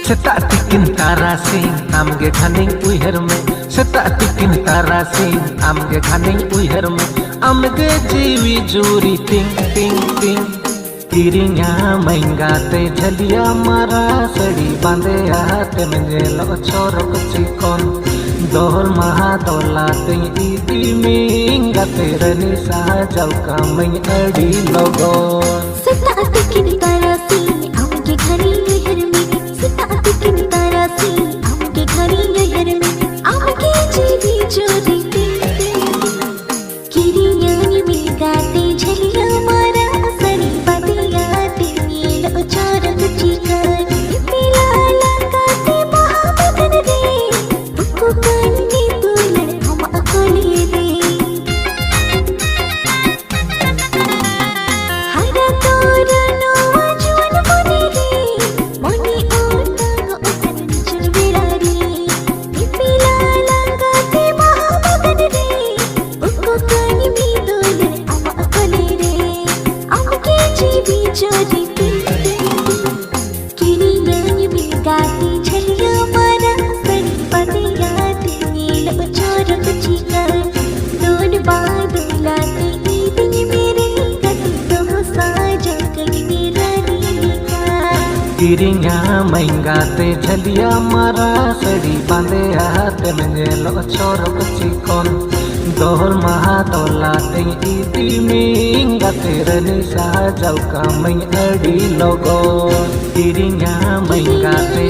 Setak tikin tarasing amge khaning uiher me Setak tikin tarasing amge khaning uiher me Amge jiwi juri ting ting ting Kirinya maingate jaliya mara sadi bande aate menjelo chorok chikon Dol maha dola ting idi mingate rani sajal kaming adi logon Setak tikin tarasing amge khaning uiher me Setak tikin tarasing amge khaning uiher me Amge jiwi juri ting ting Kirinya maingate jaliya mara sadi bande aate menjelo chorok chikon Pila langkate mahabadan re Ukko kanni tulan hama akole re Hara torano ajuan mone re Mone otang utan churvela re Pila langkate mahabadan re Ukko kanni tulan hama akole re Amge jiwi jori ting Kirinya maingate jaliya mara sadi bande aate menjelo chorok chikon Don badulate idi mere gati to saja kani mera nika Kirinya maingate jaliya mara sadi bande aate menjelo chorok chikon Dol maha dola ting idi mingate rani sajal kaming adi logon Kirinya maingate